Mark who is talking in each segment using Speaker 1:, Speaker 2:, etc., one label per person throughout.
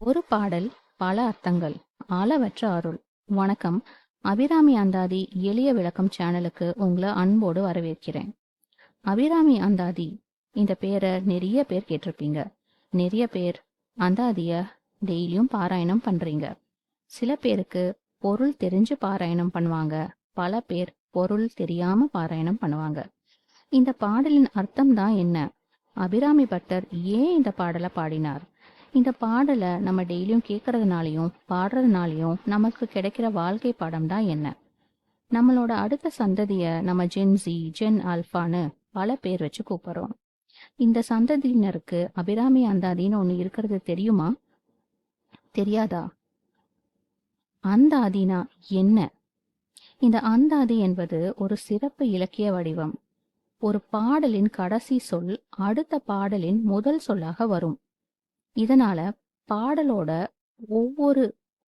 Speaker 1: ஒரு பாடல் பல அர்த்தங்கள் அளவற்ற அருள். வணக்கம். அபிராமி அந்தாதி எளிய விளக்கம் சேனலுக்கு உங்களை அன்போடு வரவேற்கிறேன். அபிராமி அந்தாதி இந்த பேரை நிறைய பேர் கேட்டிருப்பீங்க. நிறைய பேர் அந்தாதிய டெய்லியும் பாராயணம் பண்றீங்க. சில பேருக்கு பொருள் தெரிஞ்சு பாராயணம் பண்ணுவாங்க. பல பேர் பொருள் தெரியாம பாராயணம் பண்ணுவாங்க. இந்த பாடலின் அர்த்தம் தான் என்ன? அபிராமி பட்டர் ஏன் இந்த பாடலை பாடினார்? இந்த பாடலை நம்ம டெய்லியும் கேட்கறதுனாலையும் பாடுறதுனாலையும் நமக்கு கிடைக்கிற வாழ்க்கை பாடம் தான் என்ன? நம்மளோட அடுத்த சந்ததிய நம்ம ஜென்சி, ஜென் ஆல்பான்னு பல பேர் வச்சு கூப்பிடுறோம். இந்த சந்ததியினருக்கு அபிராமி அந்தாதின்னு ஒண்ணு இருக்கிறது தெரியுமா? தெரியாதா? அந்தாதினா என்ன? இந்த அந்தாதி என்பது ஒரு சிறப்பு இலக்கிய வடிவம். ஒரு பாடலின் கடைசி சொல் அடுத்த பாடலின் முதல் சொல்லாக வரும். இதனால பாடலோட ஒவ்வொரு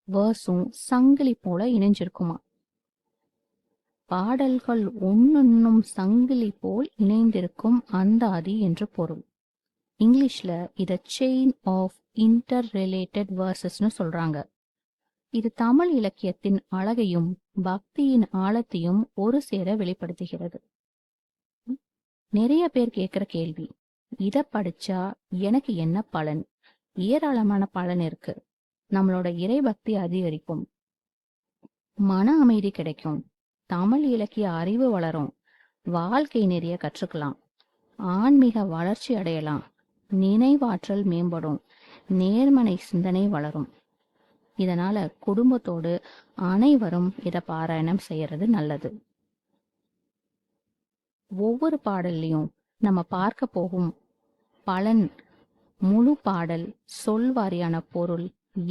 Speaker 1: வேர்ஸும் சங்கிலி போல இணைஞ்சிருக்குமா. பாடல்கள் ஒன்னொன்னும் சங்கிலி போல் இணைந்திருக்கும் அந்தாதி என்று பொருள். இங்கிலீஷ்ல இத செயின் ஆஃப் இன்டர் ரிலேட்டட் வேர்சஸ்னு சொல்றாங்க. இது தமிழ் இலக்கியத்தின் அழகையும் பக்தியின் ஆழத்தையும் ஒரு சேர வெளிப்படுத்துகிறது. நிறைய பேர் கேட்கிற கேள்வி, இத படிச்சா எனக்கு என்ன பலன்? ஏராளமான பலன் இருக்கு. நம்மளோட இறைபக்தி அதிகரிக்கும், மன அமைதி கிடைக்கும், தமிழ் இலக்கிய அறிவு வளரும், வாழ்க்கை நிறைய கற்றுக்கலாம், ஆன்மீக வளர்ச்சி அடையலாம், நினைவாற்றல் மேம்படும், நேர்மறை சிந்தனை வளரும். இதனால குடும்பத்தோடு அனைவரும் இத பாராயணம் செய்யறது நல்லது. ஒவ்வொரு பாடல்லையும் நம்ம பார்க்க போகும் பலன், முழு பாடல், சொல்வாரியான பொருள்,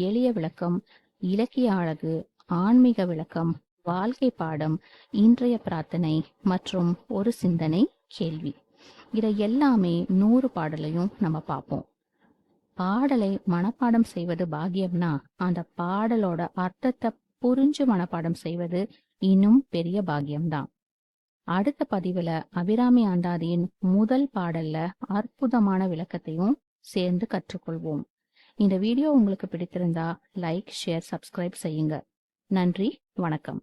Speaker 1: எளிய விளக்கம், இலக்கிய அழகு, ஆன்மீக விளக்கம், வாழ்க்கை பாடம், இன்றைய பிரார்த்தனை மற்றும் ஒரு சிந்தனை கேள்வி. இதை எல்லாமே 100 பாடலையும் நம்ம பார்ப்போம். பாடலை மனப்பாடம் செய்வது பாக்கியம்னா அந்த பாடலோட அர்த்தத்தை புரிஞ்சு மனப்பாடம் செய்வது இன்னும் பெரிய பாக்கியம்தான். அடுத்த பதிவுல அபிராமி அந்தாதியின் முதல் பாடல்ல அற்புதமான விளக்கத்தையும் சேர்ந்து கற்றுக்கொள்வோம். இந்த வீடியோ உங்களுக்கு பிடித்திருந்தா லைக், ஷேர், சப்ஸ்கிரைப் செய்யுங்க. நன்றி, வணக்கம்.